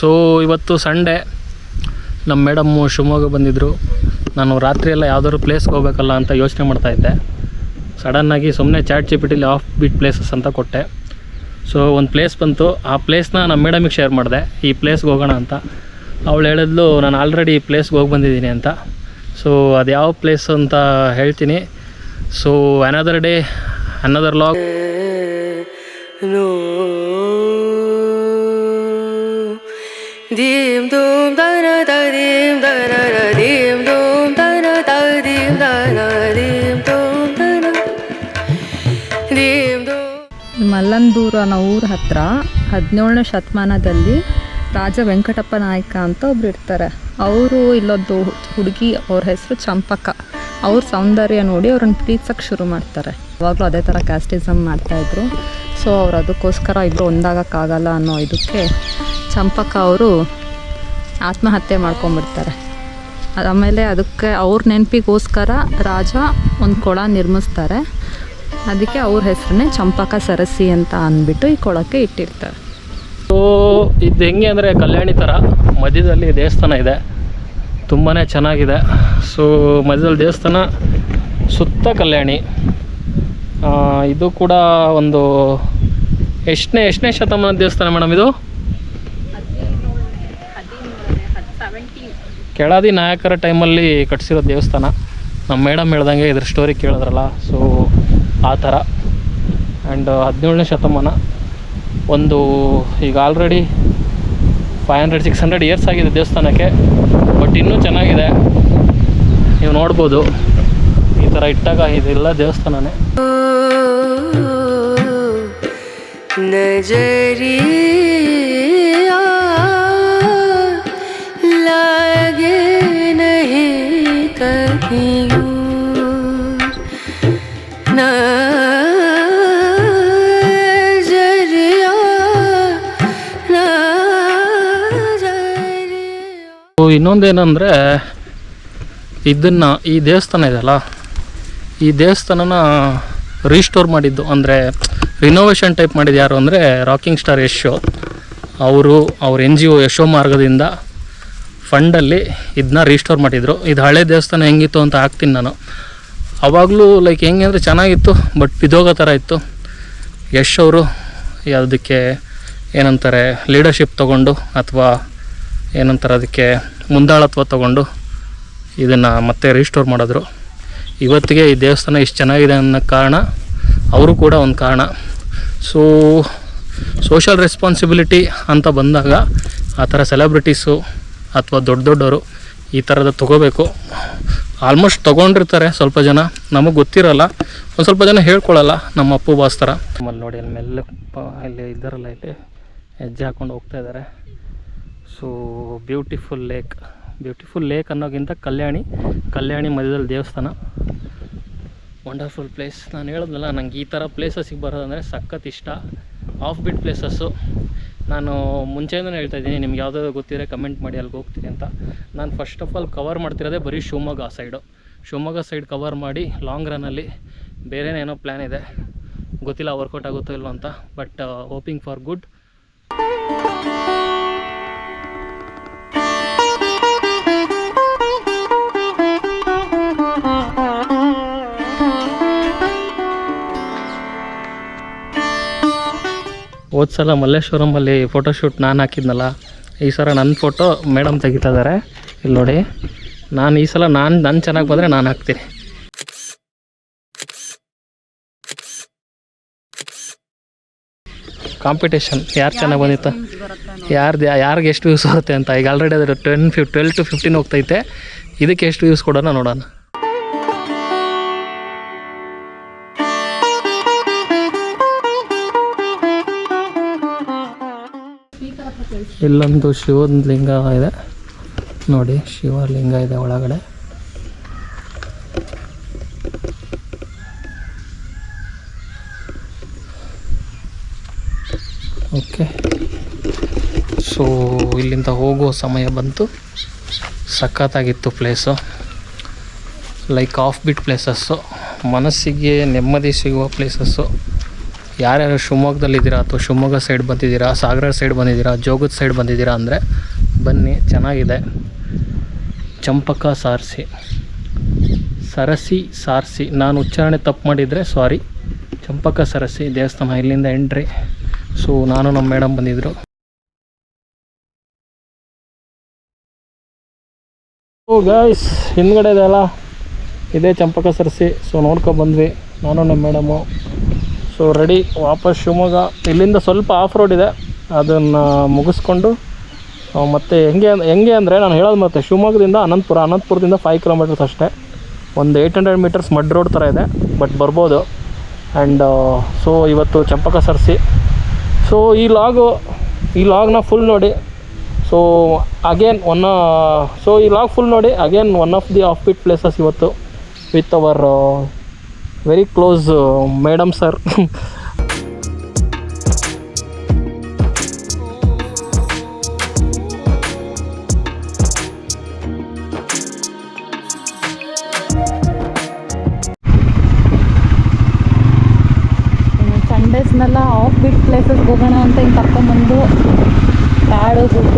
So ಇವತ್ತು Sunday, ನಮ್ಮ madam Shivamogga ಬಂದಿದ್ದರು. ನಾನು ರಾತ್ರಿ ಎಲ್ಲ ಯಾವುದಾದ್ರು ಪ್ಲೇಸ್ಗೆ ಹೋಗ್ಬೇಕಲ್ಲ ಅಂತ ಯೋಚನೆ ಮಾಡ್ತಾಯಿದ್ದೆ. ಸಡನ್ನಾಗಿ ಸುಮ್ಮನೆ ಚಾಟ್ ಜಿಪಿಟಿಲಿ ಆಫ್ ಬೀಟ್ ಪ್ಲೇಸಸ್ ಅಂತ ಕೊಟ್ಟೆ. ಸೊ ಒಂದು ಪ್ಲೇಸ್ ಬಂತು. ಆ ಪ್ಲೇಸ್ನ ನಮ್ಮ ಮೇಡಮಿಗೆ ಶೇರ್ ಮಾಡಿದೆ, ಈ ಪ್ಲೇಸ್ಗೆ ಹೋಗೋಣ ಅಂತ. ಅವಳು ಹೇಳಿದ್ಲು ನಾನು ಆಲ್ರೆಡಿ ಈ ಪ್ಲೇಸ್ಗೆ ಹೋಗಿ ಬಂದಿದ್ದೀನಿ ಅಂತ. ಸೊ ಅದು ಯಾವ ಪ್ಲೇಸ್ ಅಂತ ಹೇಳ್ತೀನಿ. So another day another log. Mallandur ಅನ್ನೋ ಊರ ಹತ್ರ 17ನೇ ಶತಮಾನದಲ್ಲಿ ರಾಜ ವೆಂಕಟಪ್ಪ ನಾಯಕ ಅಂತ ಒಬ್ರು ಇರ್ತಾರೆ. ಅವರು ಇಲ್ಲೊಂದು ಹುಡುಗಿ, ಅವ್ರ ಹೆಸರು ಚಂಪಕ. ಅವ್ರ ಸೌಂದರ್ಯ ನೋಡಿ ಅವ್ರನ್ನ ಪ್ರೀತಿಸೋಕ್ಕೆ ಶುರು ಮಾಡ್ತಾರೆ. ಯಾವಾಗಲೂ ಅದೇ ಥರ ಕ್ಯಾಸ್ಟಿಸಮ್ ಮಾಡ್ತಾಯಿದ್ರು. ಸೊ ಅವ್ರು ಅದಕ್ಕೋಸ್ಕರ ಇಬ್ಬರು ಒಂದಾಗೋಕ್ಕಾಗಲ್ಲ ಅನ್ನೋ ಇದಕ್ಕೆ ಚಂಪಕ ಅವರು ಆತ್ಮಹತ್ಯೆ ಮಾಡ್ಕೊಂಬಿಡ್ತಾರೆ. ಆಮೇಲೆ ಅದಕ್ಕೆ ಅವ್ರ ನೆನಪಿಗೋಸ್ಕರ ರಾಜ ಒಂದು ಕೊಳ ನಿರ್ಮಿಸ್ತಾರೆ. ಅದಕ್ಕೆ ಅವ್ರ ಹೆಸರನ್ನೇ ಚಂಪಕ ಸರಸಿ ಅಂತ ಅಂದ್ಬಿಟ್ಟು ಈ ಕೊಳಕ್ಕೆ ಇಟ್ಟಿರ್ತಾರೆ. ಸೊ ಇದು ಹೆಂಗೆ ಅಂದರೆ ಕಲ್ಯಾಣಿ ಥರ ಮಧ್ಯದಲ್ಲಿ ದೇವಸ್ಥಾನ ಇದೆ, ತುಂಬಾ ಚೆನ್ನಾಗಿದೆ. ಸೊ ಮಧ್ಯದಲ್ಲಿ ದೇವಸ್ಥಾನ, ಸುತ್ತ ಕಲ್ಯಾಣಿ. ಇದು ಕೂಡ ಒಂದು ಎಷ್ಟನೇ ಶತಮಾನದ ದೇವಸ್ಥಾನ ಮೇಡಮ್ ಇದು? ಕೆಳದಿ ನಾಯಕರ ಟೈಮಲ್ಲಿ ಕಟ್ಸಿರೋ ದೇವಸ್ಥಾನ. ನಮ್ಮ ಮೇಡಮ್ ಹೇಳ್ದಂಗೆ ಇದ್ರ ಸ್ಟೋರಿ ಕೇಳಿದ್ರಲ್ಲ, ಸೊ ಆ ಥರ. ಆ್ಯಂಡ್ 17ನೇ ಶತಮಾನ. ಒಂದು ಈಗ ಆಲ್ರೆಡಿ 500-600 ಇಯರ್ಸ್ ಆಗಿದೆ ದೇವಸ್ಥಾನಕ್ಕೆ, ಬಟ್ ಇನ್ನೂ ಚೆನ್ನಾಗಿದೆ. ನೀವು ನೋಡ್ಬೋದು, ಈ ಥರ ಇಟ್ಟಾಗ ಇದೆಲ್ಲ ದೇವಸ್ಥಾನನೇ. ಇನ್ನೊಂದೇನೆಂದರೆ ಈ ದೇವಸ್ಥಾನ ಇದೆಯಲ್ಲ, ಈ ದೇವಸ್ಥಾನನ ರೀಸ್ಟೋರ್ ಮಾಡಿದ್ದು, ಅಂದರೆ ರಿನೋವೇಷನ್ ಟೈಪ್ ಮಾಡಿದ್ದು ಯಾರು ಅಂದರೆ ರಾಕಿಂಗ್ ಸ್ಟಾರ್ ಯಶೋ ಅವರು. ಅವ್ರ NGO ಯಶೋ ಮಾರ್ಗದಿಂದ ಫಂಡಲ್ಲಿ ಇದನ್ನ ರೀಸ್ಟೋರ್ ಮಾಡಿದರು. ಇದು ಹಳೆ ದೇವಸ್ಥಾನ ಹೆಂಗಿತ್ತು ಅಂತ ಹಾಕ್ತೀನಿ ನಾನು. ಆವಾಗಲೂ ಲೈಕ್ ಹೆಂಗೆ ಅಂದರೆ ಚೆನ್ನಾಗಿತ್ತು, ಬಟ್ ಬಿದೋಗೋ ಥರ ಇತ್ತು. ಯಶ್ ಅವರು ಯಾವುದಕ್ಕೆ ಏನಂತಾರೆ, ಲೀಡರ್ಶಿಪ್ ತೊಗೊಂಡು ಅಥವಾ ಏನಂತಾರೆ ಅದಕ್ಕೆ ಮುಂದಾಳತ್ವ ತೊಗೊಂಡು ಇದನ್ನು ಮತ್ತೆ ರೀಸ್ಟೋರ್ ಮಾಡಿದ್ರು. ಇವತ್ತಿಗೆ ಈ ದೇವಸ್ಥಾನ ಇಷ್ಟು ಚೆನ್ನಾಗಿದೆ ಅನ್ನೋ ಕಾರಣ ಅವರು ಕೂಡ ಒಂದು ಕಾರಣ. ಸೊ ಸೋಷಲ್ ರೆಸ್ಪಾನ್ಸಿಬಿಲಿಟಿ ಅಂತ ಬಂದಾಗ ಆ ಥರ ಸೆಲೆಬ್ರಿಟೀಸು ಅಥವಾ ದೊಡ್ಡವರು ಈ ಥರದ ತೊಗೋಬೇಕು. ಆಲ್ಮೋಸ್ಟ್ ತೊಗೊಂಡಿರ್ತಾರೆ ಸ್ವಲ್ಪ ಜನ, ನಮಗೆ ಗೊತ್ತಿರೋಲ್ಲ. ಒಂದು ಸ್ವಲ್ಪ ಜನ ಹೇಳ್ಕೊಳ್ಳಲ್ಲ, ನಮ್ಮ ಅಪ್ಪು ಬಾಸ್ ಥರ. ಆಮೇಲೆ ನೋಡಿ ಅಲ್ಲಿ ಮೆಲ್ಲ ಇಲ್ಲಿ ಇದ್ದಾರಲ್ಲ, ಇಲ್ಲಿ ಹೆಜ್ಜೆ ಹಾಕ್ಕೊಂಡು ಹೋಗ್ತಾ ಇದ್ದಾರೆ. ಸೊ ಬ್ಯೂಟಿಫುಲ್ ಲೇಕ್ ಅನ್ನೋಕ್ಕಿಂತ ಕಲ್ಯಾಣಿ ಮಧ್ಯದಲ್ಲಿ ದೇವಸ್ಥಾನ. Wonderful place. ನಾನು ಹೇಳಿದ್ನಲ್ಲ, ನಂಗೆ ಈ ಥರ ಪ್ಲೇಸಸ್ಸಿಗೆ ಬರೋದಂದರೆ ಸಖತ್ ಇಷ್ಟ. Of beat places. ನಾನು ಮುಂಚೆಯಿಂದಲೇ ಹೇಳ್ತಾ ಇದ್ದೀನಿ, ನಿಮ್ಗೆ ಯಾವುದಾದ್ರು ಗೊತ್ತಿದ್ರೆ ಕಮೆಂಟ್ ಮಾಡಿ, ಅಲ್ಲಿಗೆ ಹೋಗ್ತೀನಿ ಅಂತ. ನಾನು ಫಸ್ಟ್ ಆಫ್ ಆಲ್ ಕವರ್ ಮಾಡ್ತಿರೋದೇ ಬರೀ ಶಿವಮೊಗ್ಗ ಸೈಡ್ ಕವರ್ ಮಾಡಿ ಲಾಂಗ್ ರನ್ನಲ್ಲಿ ಬೇರೆನೇನೋ ಪ್ಲ್ಯಾನ್ ಇದೆ. ಗೊತ್ತಿಲ್ಲ ವರ್ಕೌಟ್ ಆಗುತ್ತೋ ಇಲ್ಲೋ ಅಂತ, ಬಟ್ ಹೋಪಿಂಗ್ ಫಾರ್ ಗುಡ್. ಹೋದ ಸಲ ಮಲ್ಲೇಶ್ವರಮಲ್ಲಿ ಫೋಟೋಶೂಟ್ ನಾನು ಹಾಕಿದ್ನಲ್ಲ, ಈ ಸಲ ನನ್ನ ಫೋಟೋ ಮೇಡಮ್ ತೆಗಿತಾ ಇದ್ದಾರೆ. ಇಲ್ಲಿ ನೋಡಿ, ನಾನು ಈ ಸಲ ನನ್ನ ಚೆನ್ನಾಗಿ ಬಂದರೆ ನಾನು ಹಾಕ್ತೀನಿ. ಕಾಂಪಿಟೇಷನ್ ಯಾರು ಚೆನ್ನಾಗಿ ಬಂದಿತ್ತು, ಯಾರಿಗೆ ಎಷ್ಟು ವ್ಯೂಸ್ ಬರುತ್ತೆ ಅಂತ. ಈಗ ಆಲ್ರೆಡಿ ಅದು 12 to 15 ಹೋಗ್ತೈತೆ. ಇದಕ್ಕೆ ಎಷ್ಟು ವ್ಯೂಸ್ ಕೊಡೋಣ ನೋಡೋಣ. ಇಲ್ಲೊಂದು ಶಿವನ ಲಿಂಗ ಇದೆ ನೋಡಿ, ಶಿವಲಿಂಗ ಇದೆ ಒಳಗಡೆ. ಓಕೆ, ಸೊ ಇಲ್ಲಿಂದ ಹೋಗೋ ಸಮಯ ಬಂತು. ಸಖತ್ತಾಗಿತ್ತು place. Like off beat places, ಮನಸ್ಸಿಗೆ ನೆಮ್ಮದಿ ಸಿಗುವ ಪ್ಲೇಸಸ್ಸು ಯಾರ್ಯಾರು ಶಿವಮೊಗ್ಗದಲ್ಲಿದ್ದೀರಾ ಅಥವಾ ಶಿವಮೊಗ್ಗ ಸೈಡ್ ಬಂದಿದ್ದೀರಾ, ಸಾಗರ ಸೈಡ್ ಬಂದಿದ್ದೀರಾ, ಜೋಗದ ಸೈಡ್ ಬಂದಿದ್ದೀರಾ ಅಂದರೆ ಬನ್ನಿ, ಚೆನ್ನಾಗಿದೆ. ಚಂಪಕ ಸರಸಿ ನಾನು ಉಚ್ಚಾರಣೆ ತಪ್ಪು ಮಾಡಿದರೆ ಸಾರಿ. ಚಂಪಕ ಸರಸಿ ದೇವಸ್ಥಾನ, ಇಲ್ಲಿಂದ ಎಂಟ್ರಿ. ಸೊ ನಾನು ನಮ್ಮ ಮೇಡಮ್ ಬಂದಿದ್ದರು. ಓ ಗಾಯ್ಸ್, ಹಿಂದ್ಗಡೆ ಇದೆಯಲ್ಲ ಇದೇ ಚಂಪಕ ಸರಸಿ. ಸೊ ನೋಡ್ಕೊಬಂದ್ವಿ ನಾನು ನಮ್ಮ ಮೇಡಮು. ಸೊ ರೆಡಿ ವಾಪಸ್ ಶಿವಮೊಗ್ಗ. ಇಲ್ಲಿಂದ ಸ್ವಲ್ಪ ಆಫ್ ರೋಡ್ ಇದೆ, ಅದನ್ನು ಮುಗಿಸ್ಕೊಂಡು ಮತ್ತು ಹೆಂಗೆ ಅಂದರೆ ನಾನು ಹೇಳೋದು ಮತ್ತೆ ಶಿವಮೊಗ್ಗದಿಂದ ಅನಂತಪುರದಿಂದ 5 ಕಿಲೋಮೀಟರ್ಸ್ ಅಷ್ಟೇ. ಒಂದು 800 ಮೀಟರ್ಸ್ ಮಡ್ ರೋಡ್ ಥರ ಇದೆ, ಬಟ್ ಬರ್ಬೋದು. ಆ್ಯಂಡ್ ಸೊ ಇವತ್ತು ಚಂಪಕ ಸರಸಿ. ಸೊ ಈ ಲಾಗ್ನ ಫುಲ್ ನೋಡಿ. ಸೊ ಅಗೇನ್ ಈ ಲಾಗ್ ಫುಲ್ ನೋಡಿ. Again one of the off beat places ಇವತ್ತು with our very close madam sir. ಸಂಡೇಸ್ನೆಲ್ಲ ಆಫ್ ಬಿಟ್ ಪ್ಲೇಸಸ್ಗೆ ಹೋಗೋಣ ಅಂತ ಹಿಂಗೆ ಕರ್ಕೊಂಡ್ಬಂದು ಕಾಡು ಗುಡ್ಡ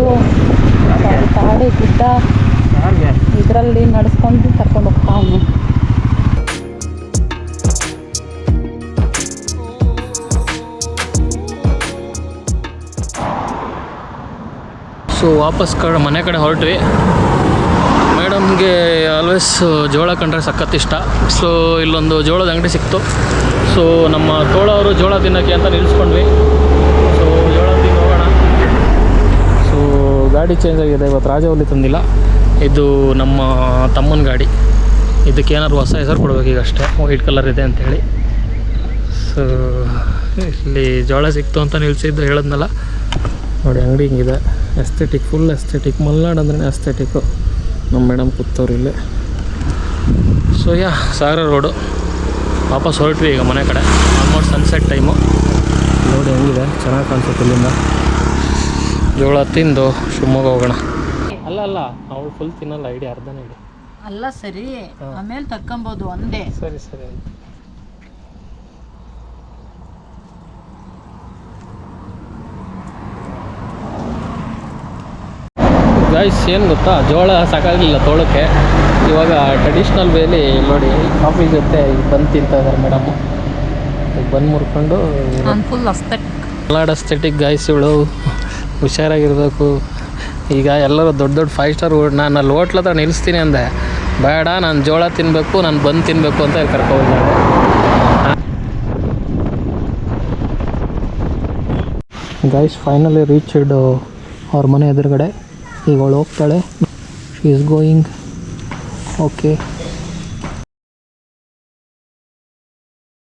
ಇದರಲ್ಲಿ ನಡೆಸ್ಕೊಂಡು ಕರ್ಕೊಂಡು ಹೋಗ್ತಾ ಅವನು. ಸೊ ವಾಪಸ್ ಮನೆ ಕಡೆ ಹೊರಟ್ವಿ. ಮೇಡಮ್ಗೆ ಆಲ್ವೇಸ್ ಜೋಳ ಕಂಡ್ರೆ ಸಖತ್ ಇಷ್ಟ. ಸೊ ಇಲ್ಲೊಂದು ಜೋಳದ ಅಂಗಡಿ ಸಿಕ್ತು. ಸೊ ನಮ್ಮ ತೋಳವರು ಜೋಳ ತಿನ್ನೋಕ್ಕೆ ಅಂತ ನಿಲ್ಲಿಸ್ಕೊಂಡ್ವಿ. ಸೊ ಜೋಳ ತಿಂದು ಹೋಗೋಣ. ಸೊ ಗಾಡಿ ಚೇಂಜ್ ಆಗಿದೆ, ಇವತ್ತು ರಾಜವಲ್ಲಿ ತಂದಿಲ್ಲ. ಇದು ನಮ್ಮ ತಮ್ಮನ ಗಾಡಿ. ಇದಕ್ಕೆ ಏನಾದ್ರು ಹೊಸ ಹೆಸರು ಕೊಡ್ಬೇಕು ಈಗ ಅಷ್ಟೇ, ವೈಟ್ ಕಲರ್ ಇದೆ ಅಂಥೇಳಿ. ಸೊ ಇಲ್ಲಿ ಜೋಳ ಸಿಕ್ತು ಅಂತ ನಿಲ್ಲಿಸಿದ್ದು ಹೇಳಿದ್ನಲ್ಲ ನೋಡಿ. ಅಂಗಡಿ ಹಿಂಗಿದೆ, ಎಸ್ಥೆಟಿಕ್, ಫುಲ್ ಎಸ್ಥೆಟಿಕ್. ಮಲ್ನಾಡು ಅಂದ್ರೆ ಎಸ್ಥೆಟಿಕ್ಕು. ನಮ್ಮ ಮೇಡಮ್ ಕೂತವ್ರು ಇಲ್ಲಿ. ಸೊ ಸಾಗರ ರೋಡು. ವಾಪಸ್ ಹೊರಟ್ವಿ ಈಗ ಮನೆ ಕಡೆ. Almost sunset time. ನೋಡಿ ಹೆಂಗಿದೆ, ಚೆನ್ನಾಗಿ ಕಾಣಿಸುತ್ತೆ. ಇಲ್ಲಿಂದ ಜೋಳ ತಿಂದು ಶಿವಮೊಗ್ಗ ಹೋಗೋಣ. ಅಲ್ಲ ಅವಳು ಫುಲ್ ತಿನ್ನಲ್ಲ, ಐಡಿಯಾ ಅರ್ಧನೇ ಇದೆ. ಅಲ್ಲ ಸರಿ, ಆಮೇಲೆ ತಕ್ಕೊಂಬೋದು ಒಂದೇ. ಸರಿ ಗೈಸ್, ಏನು ಗೊತ್ತಾ, ಜೋಳ ಸಾಕಾಗಲಿಲ್ಲ ತೋಳಕ್ಕೆ. ಇವಾಗ ಟ್ರೆಡಿಷ್ನಲ್ ವೇಲಿ ನೋಡಿ ಕಾಫಿ ಜೊತೆ ಬಂದು ತಿಂತಾ ಇದ್ದಾರೆ ಮೇಡಮು. ಬಂದು ಮುರ್ಕೊಂಡು ಫುಲ್ ಮಲ್ನಾಡು ಅಸ್ಥೆಟಿಕ್ ಗೈಸ್. ಇವಳು ಹುಷಾರಾಗಿರಬೇಕು. ಈಗ ಎಲ್ಲರೂ ದೊಡ್ಡ 5 ಸ್ಟಾರ್ ನಾನು ಅಲ್ಲಿ ಹೋಟ್ಲ ಹತ್ರ ನಿಲ್ಲಿಸ್ತೀನಿ ಅಂದೆ. ಬೇಡ, ನಾನು ಜೋಳ ತಿನ್ನಬೇಕು, ನಾನು ಬಂದು ತಿನ್ನಬೇಕು ಅಂತ ಕರ್ಕೊಂಡ್ಬಂದೆ. ಗೈಸ್ ಫೈನಲಿ ರೀಚ್ಡ್ ಅವ್ರ ಮನೆ ಎದುರುಗಡೆ. ಈಗ ಅವಳು ಹೋಗ್ತಾಳೆ. She is going. ಓಕೆ.